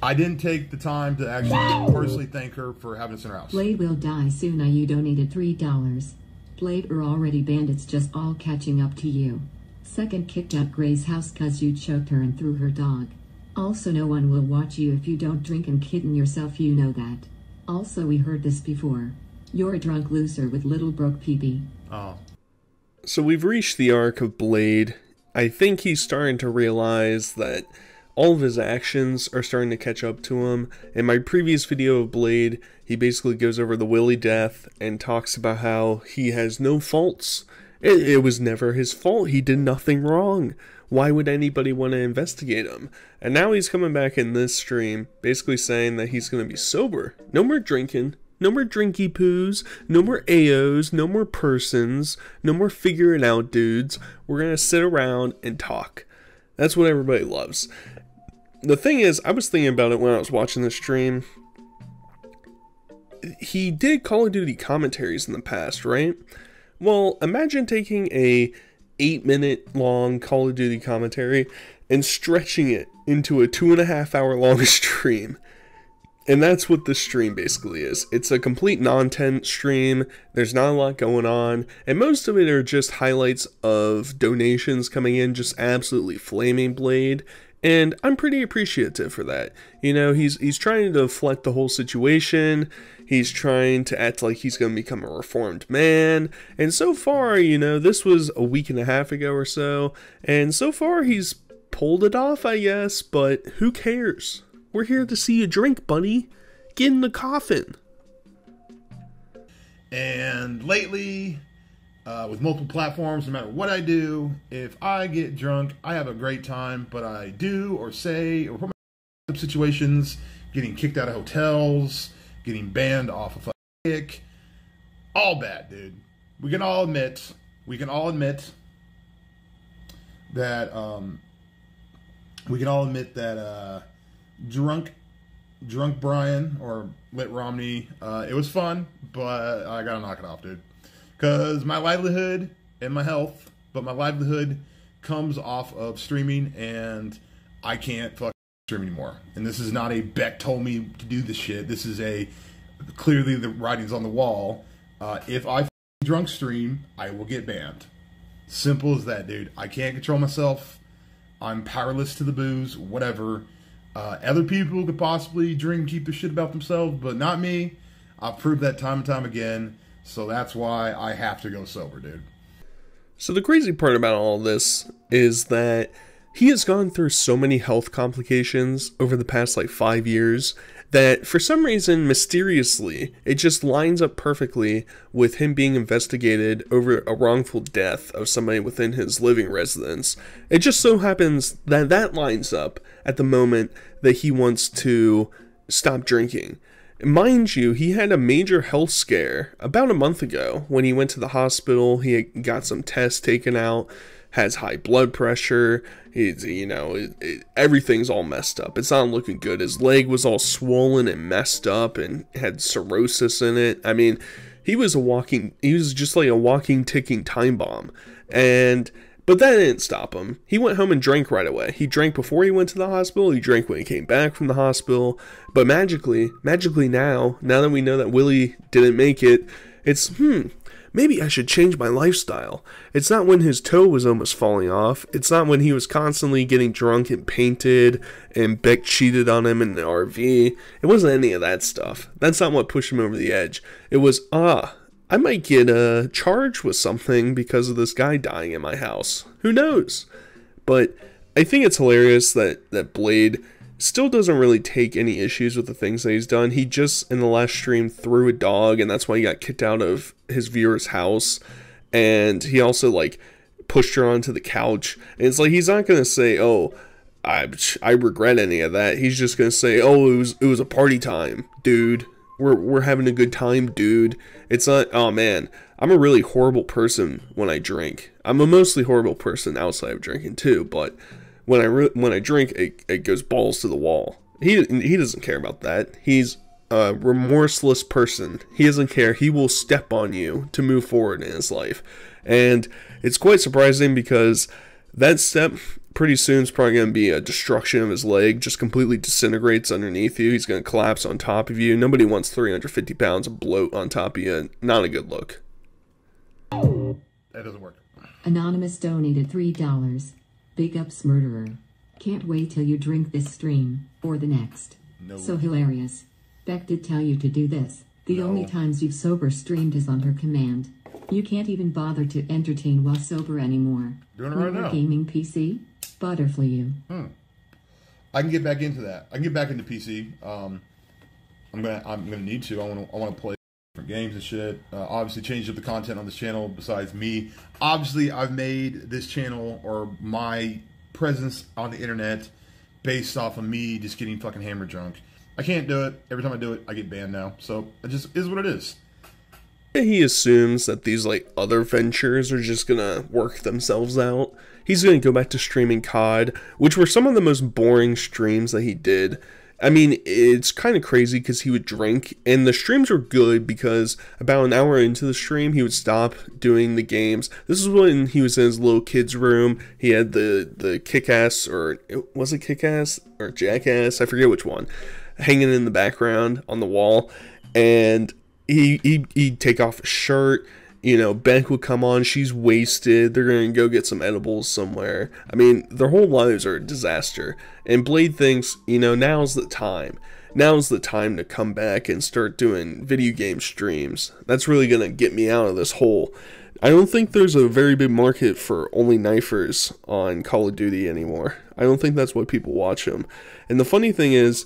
I didn't take the time to actually personally thank her for having us in her house. Blade will die soon. You donated $3. Blade are already banned. It's just all catching up to you. Second, kicked out Gray's house cause you choked her and threw her dog. Also, no one will watch you if you don't drink and kitten yourself, you know that. Also, we heard this before. You're a drunk loser with little broke pee-pee. Oh. So we've reached the arc of Blade. I think he's starting to realize that all of his actions are starting to catch up to him. In my previous video of Blade, he basically goes over the Willie death and talks about how he has no faults. It was never his fault. He did nothing wrong. Why would anybody want to investigate him? And now he's coming back in this stream, basically saying that he's going to be sober. No more drinking. No more drinky poos. No more AOs. No more persons. No more figure it out dudes. We're going to sit around and talk. That's what everybody loves. The thing is, I was thinking about it when I was watching the stream. He did Call of Duty commentaries in the past, right? Well, imagine taking a 8-minute long Call of Duty commentary and stretching it into a 2.5 hour long stream. And that's what this stream basically is. It's a complete non-tent stream. There's not a lot going on. And most of it are just highlights of donations coming in, just absolutely flaming Blade. And I'm pretty appreciative for that. You know, he's trying to deflect the whole situation. He's trying to act like he's going to become a reformed man. And so far, you know, this was a week and a half ago or so. And so far, he's pulled it off, I guess. But who cares? We're here to see you drink, buddy. Get in the coffin. And lately, with multiple platforms, no matter what I do, if I get drunk, I have a great time. But I do or say or put myself in situations, getting kicked out of hotels, getting banned off of Kick. All bad, dude. We can all admit that drunk Brian or Lit Romney, it was fun, but I gotta knock it off, dude. Because my livelihood and my health, but my livelihood comes off of streaming, and I can't fucking stream anymore. And this is not a Beck told me to do this shit. This is clearly the writing's on the wall. If I drunk stream, I will get banned. Simple as that, dude. I can't control myself. I'm powerless to the booze, whatever. Other people could possibly drink and keep the shit about themselves, but not me. I've proved that time and time again. So that's why I have to go sober, dude. So the crazy part about all this is that he has gone through so many health complications over the past like 5 years that for some reason, mysteriously, it just lines up perfectly with him being investigated over a wrongful death of somebody within his living residence. It just so happens that that lines up at the moment that he wants to stop drinking. Mind you, he had a major health scare about a month ago when he went to the hospital. He got some tests taken out, has high blood pressure. He's, you know, everything's all messed up. It's not looking good. His leg was all swollen and messed up and had cirrhosis in it. I mean, he was just like a walking, ticking time bomb. But that didn't stop him. He went home and drank right away. He drank before he went to the hospital. He drank when he came back from the hospital. But magically now that we know that Willie didn't make it, it's, maybe I should change my lifestyle. It's not when his toe was almost falling off. It's not when he was constantly getting drunk and painted and Beck cheated on him in the RV. It wasn't any of that stuff. That's not what pushed him over the edge. It was, I might get charged with something because of this guy dying in my house. Who knows? But I think it's hilarious that Blade still doesn't really take any issues with the things that he's done. He just, in the last stream, threw a dog, and that's why he got kicked out of his viewer's house. And he also, like, pushed her onto the couch. And it's like, he's not going to say, oh, I regret any of that. He's just going to say, oh, it was a party time, dude. We're having a good time, dude. It's not, oh man, I'm a really horrible person when I drink. I'm a mostly horrible person outside of drinking too, but when I drink, it goes balls to the wall. He doesn't care about that. He's a remorseless person. He doesn't care. He will step on you to move forward in his life. And it's quite surprising because that step pretty soon it's probably going to be a destruction of his leg, just completely disintegrates underneath you. He's going to collapse on top of you. Nobody wants 350 pounds of bloat on top of you. Not a good look. That doesn't work. Anonymous donated $3. Big ups, murderer. Can't wait till you drink this stream, or the next. No. So hilarious. Beck did tell you to do this. The only times you've sober streamed is on her command. You can't even bother to entertain while sober anymore. Doing it right now. Gaming PC? Butterfly you. I can get back into that. I can get back into PC. I'm gonna need to. I want to play different games and shit. Obviously, change up the content on this channel. Besides me, obviously, I've made this channel or my presence on the internet based off of me just getting fucking hammered drunk. I can't do it. Every time I do it, I get banned now. So it just is what it is. He assumes that these like other ventures are just gonna work themselves out. He's gonna go back to streaming COD, which were some of the most boring streams that he did. I mean, it's kind of crazy because he would drink, and the streams were good because about an hour into the stream, he would stop doing the games. This is when he was in his little kid's room. He had the Kick-Ass, or was it Kick-Ass or Jackass? I forget which one, hanging in the background on the wall, and he'd take off his shirt. You know, Beck would come on, she's wasted, they're gonna go get some edibles somewhere. I mean, their whole lives are a disaster. And Blade thinks, you know, now's the time. Now's the time to come back and start doing video game streams. That's really gonna get me out of this hole. I don't think there's a very big market for only knifers on Call of Duty anymore. I don't think that's why people watch them. And the funny thing is,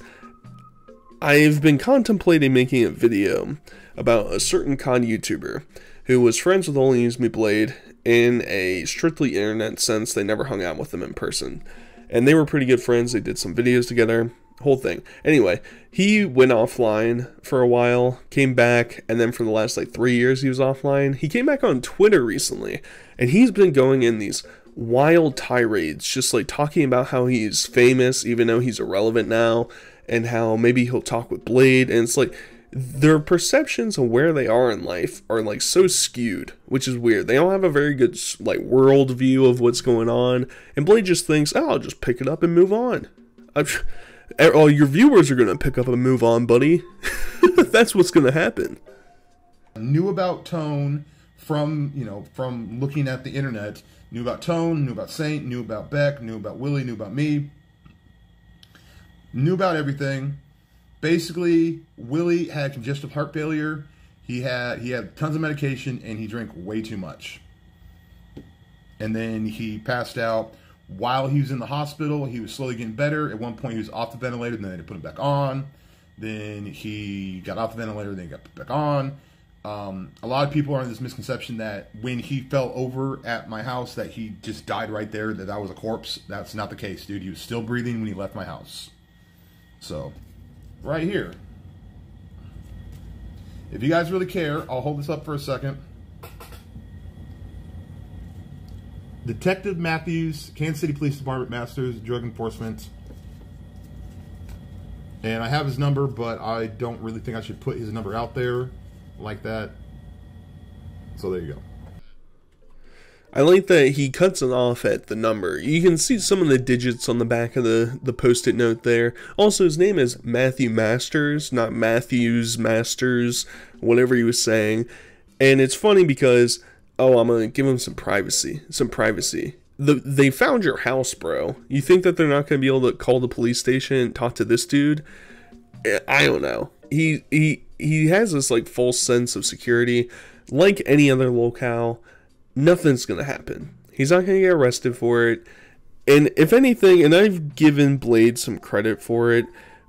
I've been contemplating making a video about a certain COD YouTuber who was friends with OnlyUseMeBlade in a strictly internet sense. They never hung out with them in person. And they were pretty good friends. They did some videos together, whole thing. Anyway, he went offline for a while, came back, and then for the last like 3 years he was offline. He came back on Twitter recently, and he's been going in these wild tirades, just like talking about how he's famous even though he's irrelevant now, and how maybe he'll talk with Blade. And it's like, their perceptions of where they are in life are like so skewed, which is weird. They don't have a very good like world view of what's going on, and Blade just thinks, oh, I'll just pick it up and move on. All your viewers are gonna pick up and move on, buddy. That's what's gonna happen. Knew about Tone from looking at the internet. Knew about Tone, knew about Saint, knew about Beck, knew about Willie, knew about me. Knew about everything. Basically, Willie had congestive heart failure. He had tons of medication, and he drank way too much. And then he passed out while he was in the hospital. He was slowly getting better. At one point, he was off the ventilator, and then they had to put him back on. Then he got off the ventilator, then he got put back on. A lot of people are in this misconception that when he fell over at my house that he just died right there, that I was a corpse. That's not the case, dude. He was still breathing when he left my house. So, right here. If you guys really care, I'll hold this up for a second. Detective Matthews, Kansas City Police Department, Masters, Drug Enforcement. And I have his number, but I don't really think I should put his number out there like that. So there you go. I like that he cuts it off at the number. You can see some of the digits on the back of the post-it note there. Also, his name is Matthew Masters, not Matthews Masters, whatever he was saying. And it's funny because, oh, I'm going to give him some privacy. They found your house, bro. You think that they're not going to be able to call the police station and talk to this dude? I don't know. He has this like false sense of security. Like any other locale, nothing's gonna happen. He's not gonna get arrested for it. And if anything, and I've given Blade some credit for it,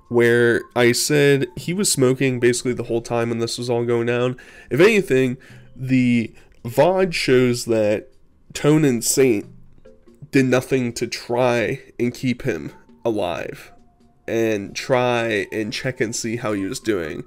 where I said he was smoking basically the whole time when this was all going down. If anything, the VOD shows that Tone and Saint did nothing to try and keep him alive and try and check and see how he was doing.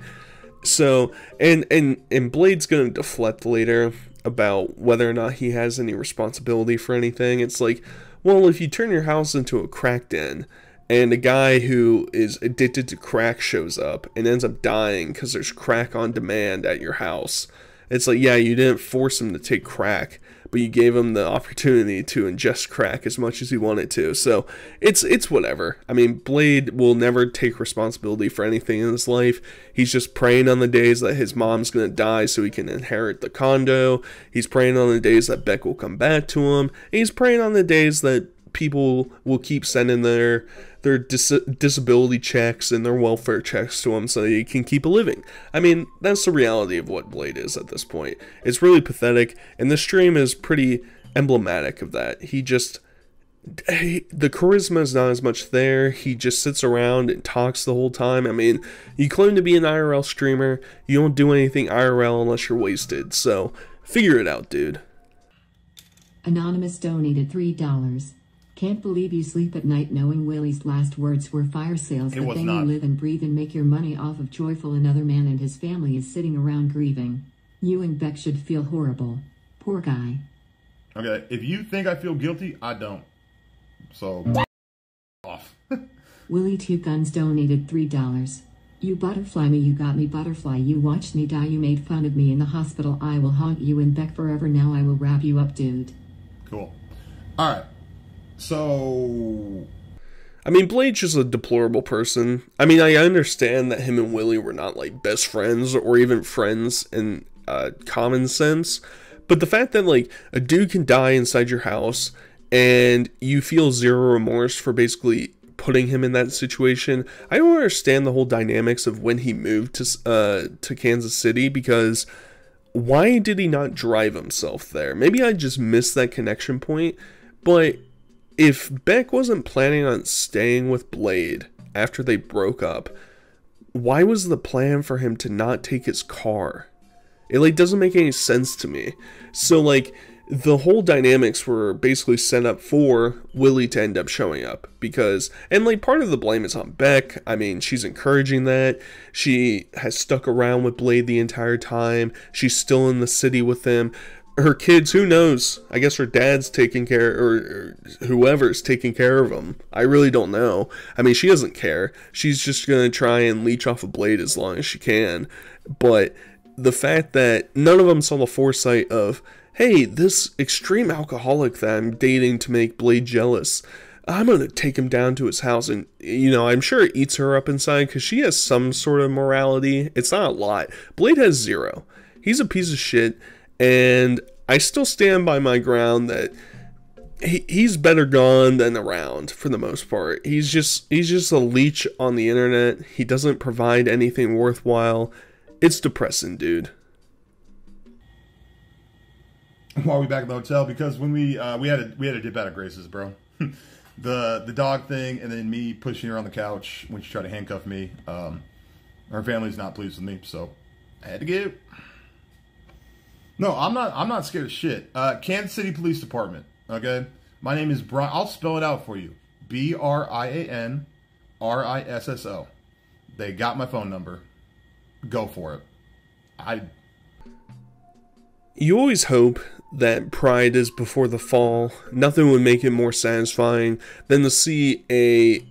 So, and Blade's gonna deflect later about whether or not he has any responsibility for anything. It's like, well, if you turn your house into a crack den and a guy who is addicted to crack shows up and ends up dying because there's crack on demand at your house, it's like, yeah, you didn't force him to take crack, but you gave him the opportunity to ingest crack as much as he wanted to. So it's whatever. I mean, Blade will never take responsibility for anything in his life. He's just praying on the days that his mom's gonna die so he can inherit the condo. He's praying on the days that Beck will come back to him. And he's praying on the days that people will keep sending their disability checks and their welfare checks to him so he can keep a living. I mean, that's the reality of what Blade is at this point. It's really pathetic, and the stream is pretty emblematic of that. The charisma is not as much there. He just sits around and talks the whole time. I mean, you claim to be an IRL streamer. You don't do anything IRL unless you're wasted. So, figure it out, dude. Anonymous donated $3. Can't believe you sleep at night knowing Willie's last words were fire sales. The thing you live and breathe and make your money off of. Joyful another man and his family is sitting around grieving. You and Beck should feel horrible. Poor guy. Okay, if you think I feel guilty, I don't. So, off. Willie Two Guns donated $3. You butterfly me, you got me butterfly, you watched me die, you made fun of me in the hospital, I will haunt you and Beck forever, now I will wrap you up, dude. Cool. Alright. So, I mean, Blade's just a deplorable person. I mean, I understand that him and Willie were not, like, best friends or even friends in common sense. But the fact that, like, a dude can die inside your house and you feel zero remorse for basically putting him in that situation. I don't understand the whole dynamics of when he moved to Kansas City, because why did he not drive himself there? Maybe I just missed that connection point, but if Beck wasn't planning on staying with Blade after they broke up, why was the plan for him to not take his car? It, like, doesn't make any sense to me. So, like, the whole dynamics were basically set up for Willie to end up showing up, because, and, like, part of the blame is on Beck. I mean, she's encouraging that. She has stuck around with Blade the entire time. She's still in the city with him. Her kids, who knows? I guess her dad's taking care, or whoever's taking care of them. I really don't know. I mean, she doesn't care. She's just gonna try and leech off a Blade as long as she can. But the fact that none of them saw the foresight of, hey, this extreme alcoholic that I'm dating to make Blade jealous, I'm gonna take him down to his house, and, you know, I'm sure it eats her up inside, because she has some sort of morality. It's not a lot. Blade has zero. He's a piece of shit. And I still stand by my ground that he's better gone than around for the most part. He's just a leech on the internet. He doesn't provide anything worthwhile. It's depressing, dude. Why are we back at the hotel? Because when we had to dip out of Grace's, bro. the dog thing, and then me pushing her on the couch when she tried to handcuff me. Her family's not pleased with me, so I had to get. No, I'm not scared of shit. Kansas City Police Department, okay? My name is Brian. I'll spell it out for you. BRIANRISSO. They got my phone number. Go for it. You always hope that pride is before the fall. Nothing would make it more satisfying than to see a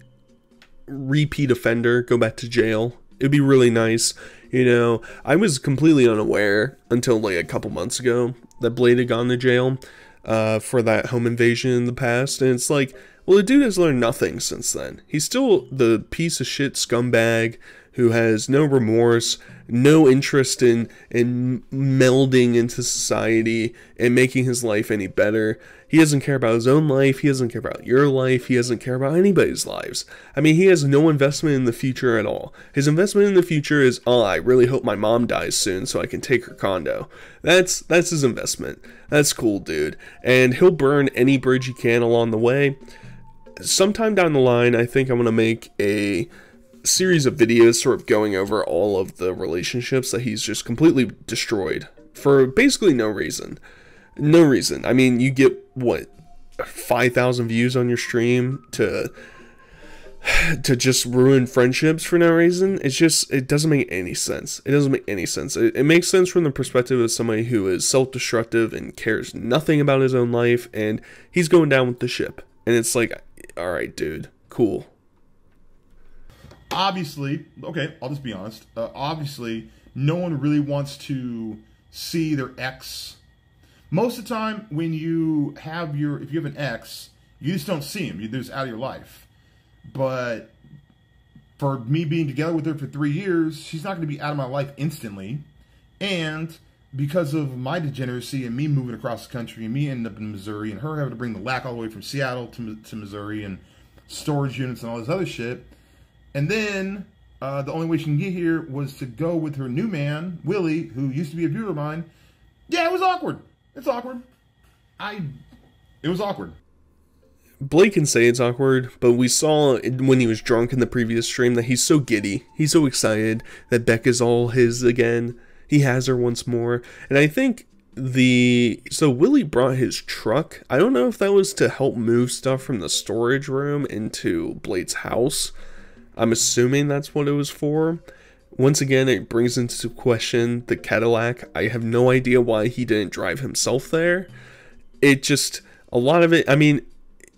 repeat offender go back to jail. It'd be really nice. You know, I was completely unaware until, like, a couple months ago that Blade had gone to jail for that home invasion in the past. And it's like, well, the dude has learned nothing since then. He's still the piece of shit scumbag who has no remorse, no interest in melding into society and making his life any better. He doesn't care about his own life. He doesn't care about your life. He doesn't care about anybody's lives. I mean, he has no investment in the future at all. His investment in the future is, oh, I really hope my mom dies soon so I can take her condo. That's his investment. That's cool, dude. And he'll burn any bridge he can along the way. Sometime down the line, I think I'm going to make a series of videos sort of going over all of the relationships that he's just completely destroyed for basically no reason. No reason. I mean, you get, what, 5,000 views on your stream to just ruin friendships for no reason? It's just, it doesn't make any sense. It doesn't make any sense. It makes sense from the perspective of somebody who is self-destructive and cares nothing about his own life, and he's going down with the ship. And it's like, alright, dude, cool. Obviously, okay, I'll just be honest. Obviously, no one really wants to see their ex. most of the time when you have if you have an ex, you just don't see him. You're just out of your life. But for me being together with her for 3 years, she's not going to be out of my life instantly. And because of my degeneracy and me moving across the country and me ending up in Missouri and her having to bring the lack all the way from Seattle to Missouri and storage units and all this other shit. And then the only way she can get here was to go with her new man, Willie, who used to be a viewer of mine. Yeah, it was awkward. It's awkward. It was awkward. Blake can say it's awkward, but we saw when he was drunk in the previous stream that he's so giddy. He's so excited that Beck is all his again. He has her once more. And I think so Willie brought his truck. I don't know if that was to help move stuff from the storage room into Blade's house. I'm assuming that's what it was for. Once again, it brings into question the Cadillac. I have no idea why he didn't drive himself there. It just, a lot of it, I mean,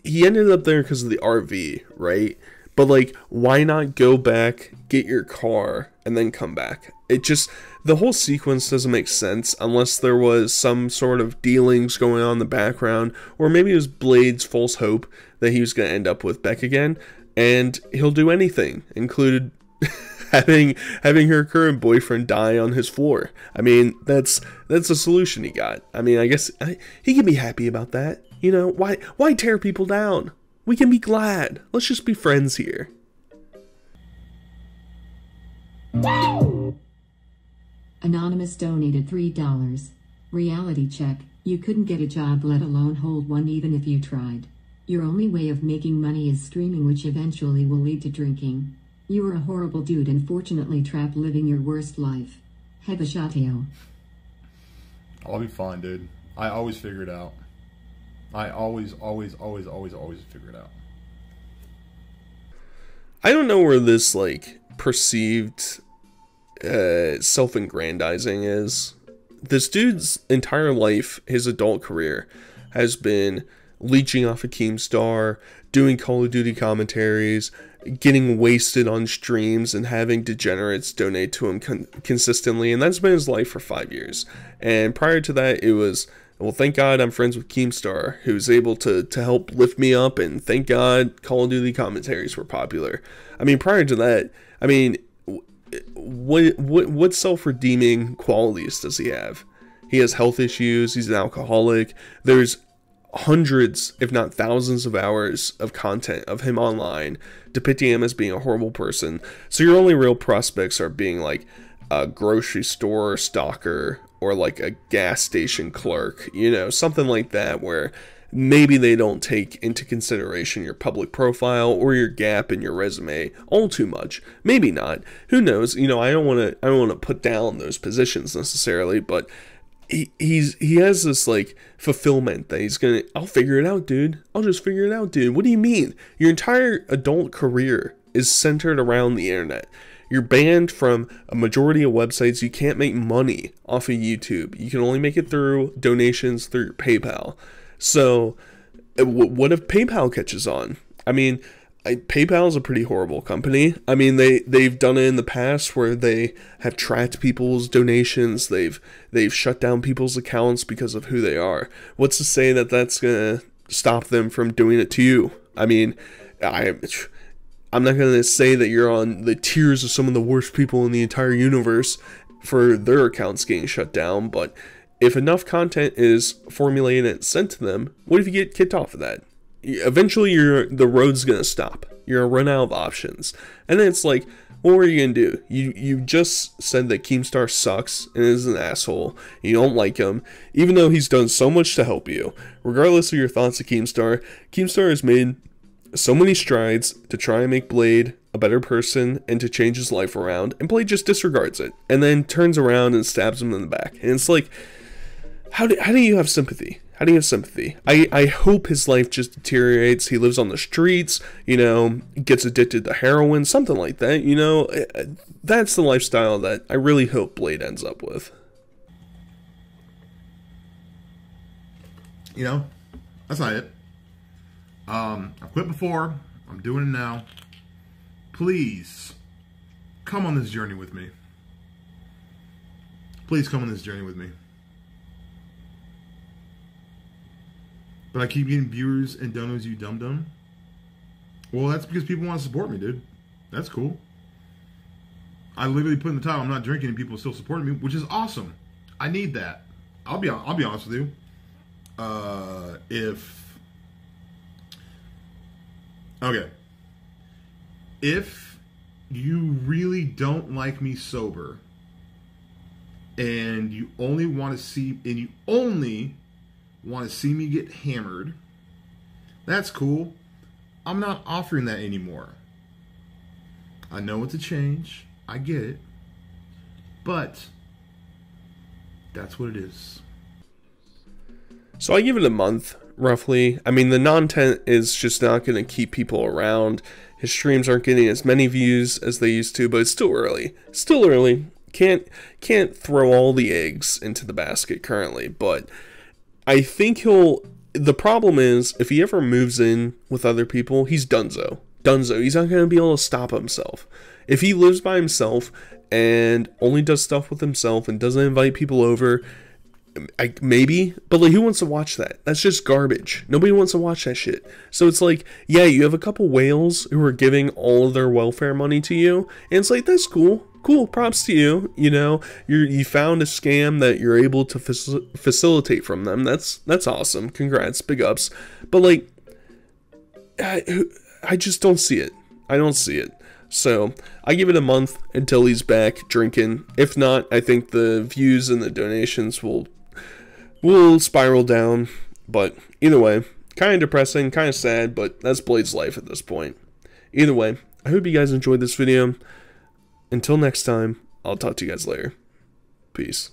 he ended up there because of the RV, right? But like, why not go back, get your car, and then come back? It just, the whole sequence doesn't make sense unless there was some sort of dealings going on in the background, or maybe it was Blade's false hope that he was going to end up with Beck again, and he'll do anything, included having her current boyfriend die on his floor. I mean, that's a solution he got. I mean, I guess he can be happy about that. You know, why tear people down? We can be glad. Let's just be friends here. Anonymous donated $3. Reality check. You couldn't get a job, let alone hold one, even if you tried. Your only way of making money is streaming, which eventually will lead to drinking. You are a horrible dude and fortunately trapped living your worst life. Hebashatio. I'll be fine, dude. I always figure it out. I always figure it out. I don't know where this, like, perceived self-aggrandizing is. This dude's entire life, his adult career, has been leeching off of Keemstar, doing Call of Duty commentaries, getting wasted on streams, and having degenerates donate to him consistently, and that's been his life for 5 years. And prior to that, it was, well, thank God I'm friends with Keemstar, who's able to help lift me up, and thank God Call of Duty commentaries were popular. I mean, prior to that, I mean, what self-redeeming qualities does he have? He has health issues, he's an alcoholic, there's hundreds, if not thousands of hours of content of him online depicting him as being a horrible person. So your only real prospects are being like a grocery store stalker or like a gas station clerk, you know, something like that, where maybe they don't take into consideration your public profile or your gap in your resume all too much. Maybe not. Who knows? You know, I don't want to put down those positions necessarily, but he has this like fulfillment that he's gonna, I'll figure it out, dude. I'll just figure it out, dude. What do you mean? Your entire adult career is centered around the internet. You're banned from a majority of websites. You can't make money off of YouTube. You can only make it through donations through your PayPal. So what if PayPal catches on? I mean, PayPal is a pretty horrible company. I mean, they've done it in the past where they have tracked people's donations. They've shut down people's accounts because of who they are. What's to say that that's gonna stop them from doing it to you? I mean, I'm not gonna say that you're on the tiers of some of the worst people in the entire universe for their accounts getting shut down, but if enough content is formulated and sent to them, what if you get kicked off of that? Eventually the road's gonna stop. You're gonna run out of options. And then it's like, what were you gonna do? You just said that Keemstar sucks and is an asshole. You don't like him, even though he's done so much to help you. Regardless of your thoughts of Keemstar has made so many strides to try and make Blade a better person and to change his life around, and Blade just disregards it and then turns around and stabs him in the back. And it's like, how do you have sympathy? How do you have sympathy? I hope his life just deteriorates. He lives on the streets, you know, gets addicted to heroin, something like that, you know. That's the lifestyle that I really hope Blade ends up with. You know, that's not it. I quit before. I'm doing it now. Please, come on this journey with me. Please come on this journey with me. but I keep getting viewers and donos, you dum-dum. Well, that's because people want to support me, dude. That's cool. I literally put in the title, I'm not drinking, and people are still supporting me, which is awesome. I need that. I'll be honest with you. If you really don't like me sober, and you only want to see me get hammered, that's cool. I'm not offering that anymore. I know it's a change. I get it. But that's what it is. So I give it a month, roughly. I mean, the non-tent is just not going to keep people around. His streams aren't getting as many views as they used to, but it's still early. Still early. Can't throw all the eggs into the basket currently, but I think the problem is, if he ever moves in with other people, he's donezo. He's not going to be able to stop himself. If he lives by himself and only does stuff with himself and doesn't invite people over, maybe, but like, who wants to watch that? That's just garbage. Nobody wants to watch that shit. So it's like, yeah, you have a couple whales who are giving all of their welfare money to you, and it's like, that's cool. Cool, props to you. You know, you found a scam that you're able to facilitate from them. That's awesome. Congrats, big ups. But like, I just don't see it. I don't see it. So I give it a month until he's back drinking. If not, I think the views and the donations will spiral down. But either way, kind of depressing, kind of sad, but that's Blade's life at this point. Either way, I hope you guys enjoyed this video. Until next time, I'll talk to you guys later. Peace.